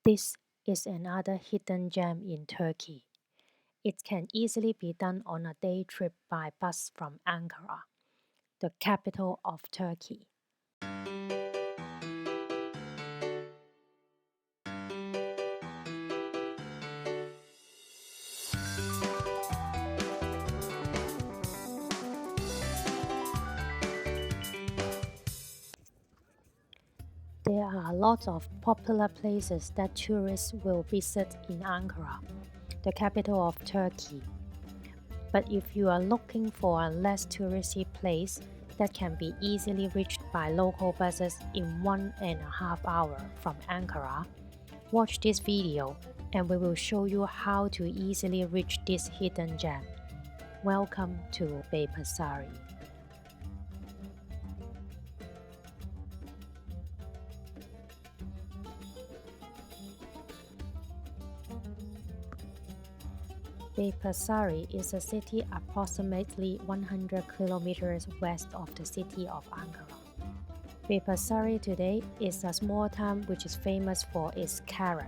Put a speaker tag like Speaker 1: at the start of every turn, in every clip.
Speaker 1: This is another hidden gem in Turkey. It can easily be done on a day trip by bus from Ankara, the capital of Turkey. There are lots of popular places that tourists will visit in Ankara, the capital of Turkey. But if you are looking for a less touristy place that can be easily reached by local buses in 1.5 hours from Ankara, watch this video and we will show you how to easily reach this hidden gem. Welcome to Beypazarı. Beypazarı is a city approximately 100 kilometers west of the city of Ankara. Beypazarı today is a small town which is famous for its carrot.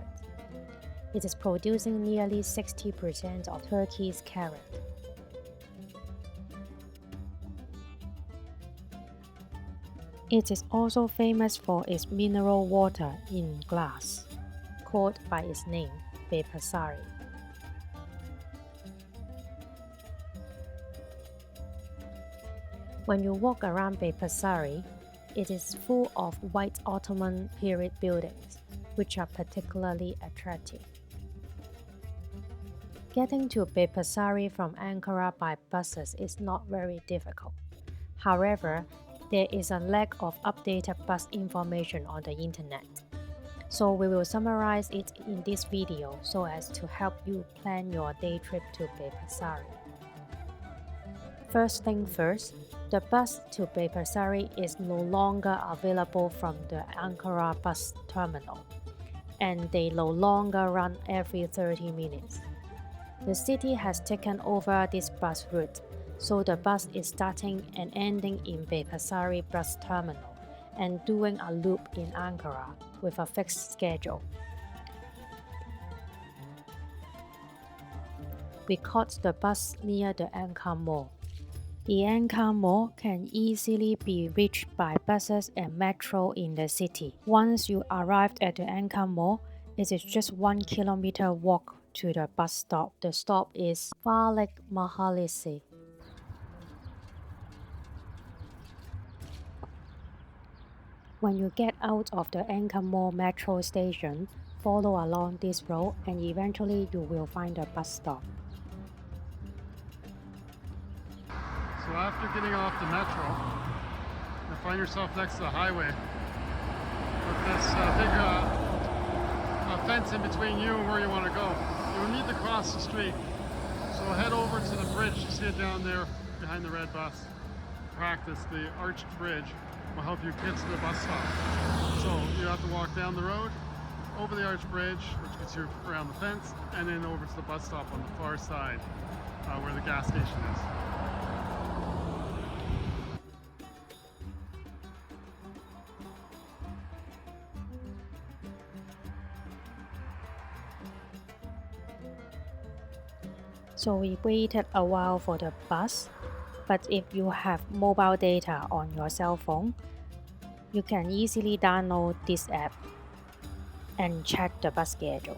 Speaker 1: It is producing nearly 60% of Turkey's carrot. It is also famous for its mineral water in glass, called by its name, Beypazarı. When you walk around Beypazarı, it is full of white Ottoman period buildings, which are particularly attractive. Getting to Beypazarı from Ankara by buses is not very difficult. However, there is a lack of updated bus information on the internet. So we will summarize it in this video so as to help you plan your day trip to Beypazarı. First thing first, the bus to Beypazarı is no longer available from the Ankara bus terminal, and they no longer run every 30 minutes. The city has taken over this bus route, so the bus is starting and ending in Beypazarı bus terminal and doing a loop in Ankara with a fixed schedule. We caught the bus near the ANKAmall. The ANKAmall can easily be reached by buses and metro in the city. Once you arrived at the ANKAmall, it is just 1 kilometer walk to the bus stop. The stop is Farlek Mahallesi. When you get out of the ANKAmall metro station, follow along this road and eventually you will find a bus stop.
Speaker 2: So after getting off the metro, you find yourself next to the highway with this big fence in between you and where you want to go. You need to cross the street. So head over to the bridge. You see it down there behind the red bus. Practice the arched bridge will help you get to the bus stop. So you have to walk down the road, over the arched bridge, which gets you around the fence, and then over to the bus stop on the far side where the gas station is.
Speaker 1: So we waited a while for the bus, but if you have mobile data on your cell phone, you can easily download this app and check the bus schedule.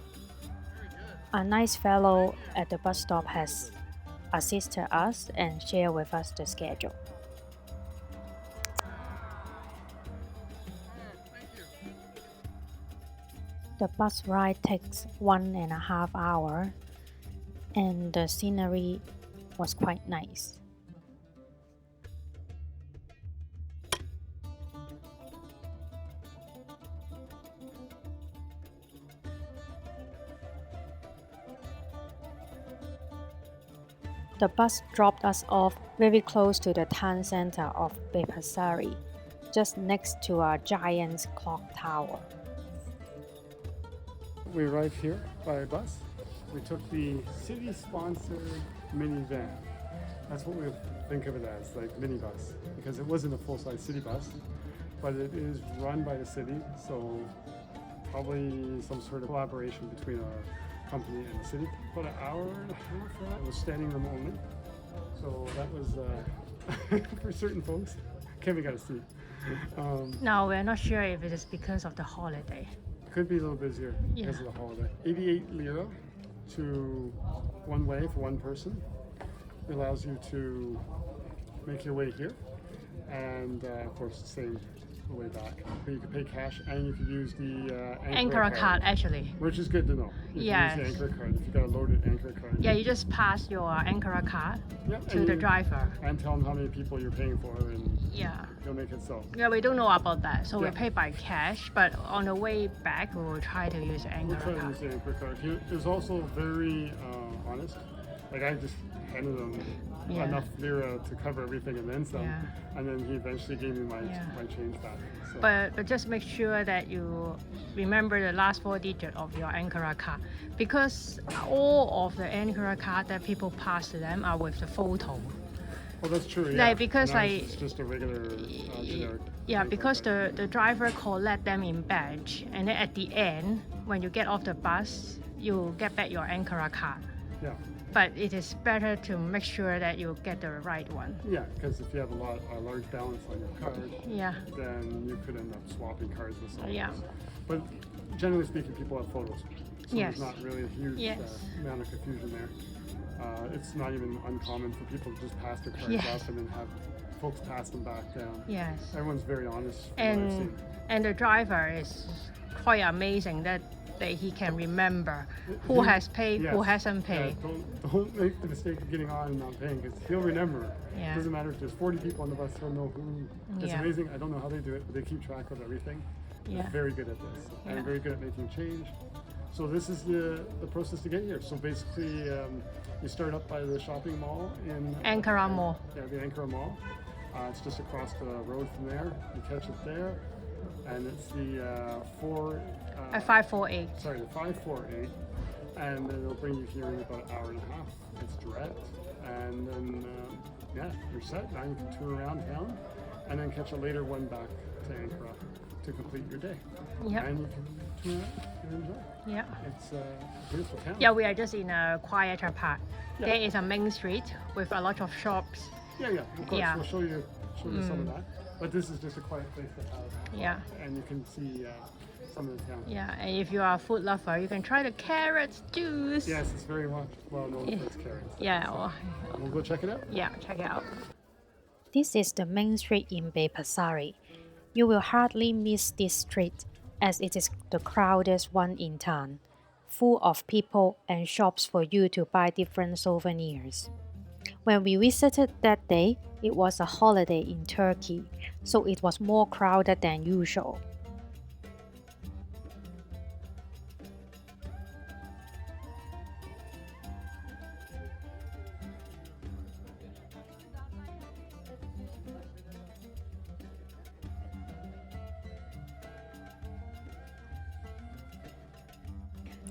Speaker 1: A nice fellow at the bus stop has assisted us and shared with us the schedule. The bus ride takes 1.5 hours and the scenery was quite nice. The bus dropped us off very close to the town center of Beypazarı, just next to a giant clock tower.
Speaker 2: We arrived here by bus. We took the city-sponsored minivan. That's what we think of it as, like minibus, because it wasn't a full-size city bus, but it is run by the city, so probably some sort of collaboration between our company and the city. About an hour and a half, right? It was standing room only. So that was for certain folks. Kevin got a seat.
Speaker 1: No, we're not sure if it is because of the holiday.
Speaker 2: Could be a little busier because of the holiday. 88 lira to one way for one person. It allows you to make your way here, and of course the same the way back. But you can pay cash, and you can use the
Speaker 1: Ankara card actually.
Speaker 2: which is good to know. You
Speaker 1: Yes.
Speaker 2: can use the Ankara card if you got a loaded Ankara card.
Speaker 1: Yeah, you just pass your Ankara card
Speaker 2: Yep,
Speaker 1: to
Speaker 2: and
Speaker 1: the
Speaker 2: you-
Speaker 1: driver.
Speaker 2: and tell them how many people you're paying for, and
Speaker 1: Yeah.
Speaker 2: they'll make it so.
Speaker 1: Yeah, we don't know about that, so we
Speaker 2: Yeah.
Speaker 1: pay by cash. But on the way back, we will try to use
Speaker 2: We'll
Speaker 1: Ankara
Speaker 2: try to
Speaker 1: card.
Speaker 2: use the Ankara card. He was also very honest. Like I just handed him
Speaker 1: Yeah.
Speaker 2: enough lira to cover everything and then some,
Speaker 1: Yeah.
Speaker 2: and then he eventually gave me my
Speaker 1: Yeah.
Speaker 2: my change back. So.
Speaker 1: But just make sure that you remember the last 4 digits of your Ankara card, because all of the Ankara card that people pass to them are with the photo.
Speaker 2: Oh, that's true.
Speaker 1: Like,
Speaker 2: Yeah.
Speaker 1: because
Speaker 2: And ours
Speaker 1: I-
Speaker 2: is just a regular generic.
Speaker 1: Yeah,
Speaker 2: Ankara
Speaker 1: because
Speaker 2: card.
Speaker 1: the driver collect them in batch, and then at the end, when you get off the bus, you get back your Ankara card.
Speaker 2: Yeah.
Speaker 1: But it is better to make sure that you get the right one.
Speaker 2: Yeah, because if you have a large balance on your card,
Speaker 1: Yeah.
Speaker 2: then you could end up swapping cards with someone
Speaker 1: Yeah.
Speaker 2: else. But generally speaking, people have photos, so
Speaker 1: Yes.
Speaker 2: there's not really a huge
Speaker 1: Yes.
Speaker 2: amount of confusion there. It's not even uncommon for people to just pass their cards
Speaker 1: Yes.
Speaker 2: off and then have folks pass them back down.
Speaker 1: Yes.
Speaker 2: Everyone's very honest from what I've
Speaker 1: And
Speaker 2: seen.
Speaker 1: and the driver is quite amazing that he can remember who has paid, who
Speaker 2: Yes.
Speaker 1: hasn't
Speaker 2: Yeah,
Speaker 1: paid.
Speaker 2: don't make the mistake of getting on and not paying, because he'll remember.
Speaker 1: Yeah.
Speaker 2: It doesn't matter if there's 40 people on the bus, he'll know who. It's
Speaker 1: Yeah.
Speaker 2: amazing. I don't know how they do it, but they keep track of everything.
Speaker 1: Yeah.
Speaker 2: They're very good at this,
Speaker 1: Yeah.
Speaker 2: and very good at making change. So this is the process to get here. So basically, you start up by the shopping mall in
Speaker 1: Ankara Mall.
Speaker 2: Yeah, the Ankara Mall. It's just across the road from there. You catch it there, and it's the
Speaker 1: 548.
Speaker 2: Sorry, the 548, and then it'll bring you here in about an hour and a half. It's direct, and then yeah, you're set. Now you can tour around town, and then catch a later one back to Ankara to complete your day.
Speaker 1: Yep.
Speaker 2: And you can tour out and enjoy.
Speaker 1: Yeah.
Speaker 2: It's a beautiful town.
Speaker 1: Yeah, we are just in a quieter part.
Speaker 2: Yeah.
Speaker 1: There is a main street with a lot of shops.
Speaker 2: Yeah, yeah. Of course,
Speaker 1: Yeah.
Speaker 2: we'll show you some of that. But this is just a quiet place to have,
Speaker 1: Yeah.
Speaker 2: and you can see some of the town.
Speaker 1: Yeah, and if you are a food lover, you can try the carrot juice.
Speaker 2: Yes, it's very well known for its carrots.
Speaker 1: Yeah,
Speaker 2: So,
Speaker 1: well,
Speaker 2: we'll go check it out.
Speaker 1: yeah, check it out.
Speaker 3: This is the main street in Beypazarı. You will hardly miss this street, as it is the crowdest one in town, full of people and shops for you to buy different souvenirs. When we visited that day, it was a holiday in Turkey, so it was more crowded than usual.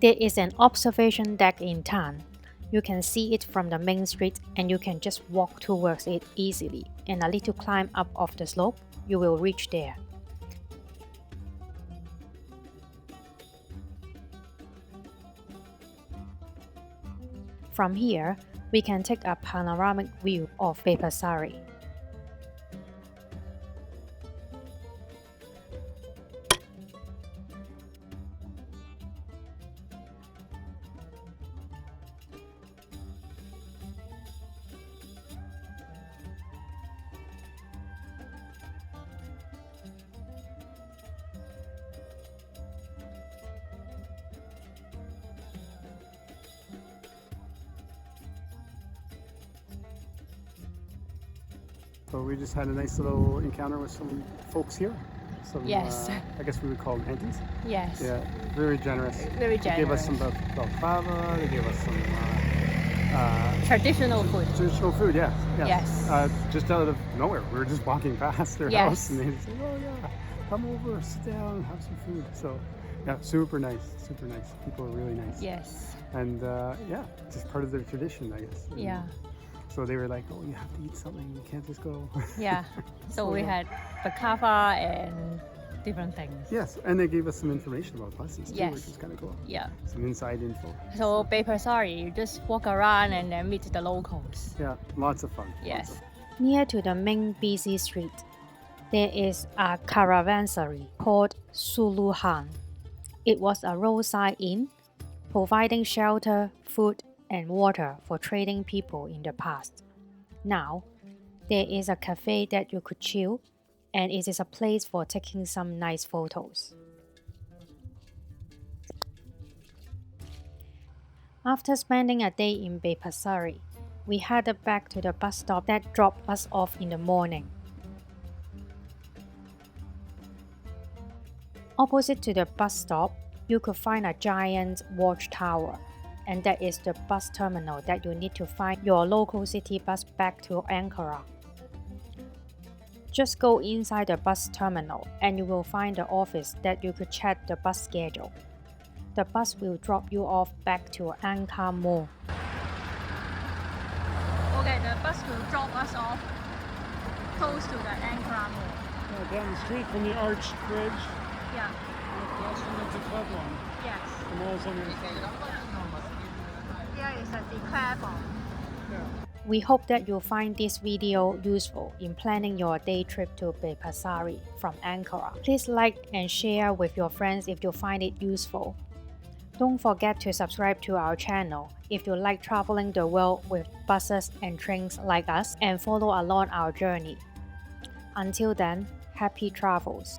Speaker 3: There is an observation deck in town. You can see it from the main street, and you can just walk towards it easily, and a little climb up of the slope, you will reach there. From here, we can take a panoramic view of Beypazarı.
Speaker 2: So we just had a nice little encounter with some folks here. Some,
Speaker 1: Yes.
Speaker 2: I guess we would call them aunties.
Speaker 1: Yes.
Speaker 2: Yeah, very generous.
Speaker 1: Very
Speaker 2: They gave us some
Speaker 1: generous.
Speaker 2: balaclava. They gave us some
Speaker 1: Traditional food.
Speaker 2: traditional food. Yeah.
Speaker 1: Yes.
Speaker 2: Just out of nowhere, we were just walking past their
Speaker 1: Yes.
Speaker 2: house, and they said, "Oh yeah, come over, sit down, have some food." So, yeah, super nice, super nice. People are really nice.
Speaker 1: Yes.
Speaker 2: And yeah, just part of their tradition, I guess. And
Speaker 1: Yeah.
Speaker 2: So they were like, "Oh, you have to eat something. You can't just go."
Speaker 1: Yeah. So we
Speaker 2: yeah.
Speaker 1: had baklava and
Speaker 4: different things.
Speaker 2: Yes, and they gave us some information about buses too,
Speaker 4: Yes.
Speaker 2: which is kind of cool.
Speaker 4: Yeah.
Speaker 2: Some inside info.
Speaker 4: So Beypazarı, you just walk around and then meet the locals.
Speaker 2: Yeah, lots of fun.
Speaker 4: Yes.
Speaker 2: Lots of fun.
Speaker 3: Near to the main busy street, there is a caravanserai called Suluhan. It was a roadside inn, providing shelter, food, and water for trading people in the past. Now, there is a cafe that you could chill, and it is a place for taking some nice photos. After spending a day in Beypazarı, we headed back to the bus stop that dropped us off in the morning. Opposite to the bus stop, you could find a giant watchtower, and that is the bus terminal that you need to find your local city bus back to Ankara. Just go inside the bus terminal and you will find the office that you could check the bus schedule. The bus will drop you off back to ANKAmall.
Speaker 4: Okay, the bus will drop us off close to the ANKAmall.
Speaker 2: Down the street from the arched bridge.
Speaker 4: Yeah.
Speaker 2: That's the club one.
Speaker 4: Yes.
Speaker 2: The mall's on the other side.
Speaker 4: Here is a declare form.
Speaker 3: We hope that you'll find this video useful in planning your day trip to Beypazarı from Ankara. Please like and share with your friends if you find it useful. Don't forget to subscribe to our channel if you like traveling the world with buses and trains like us and follow along our journey. Until then, happy travels!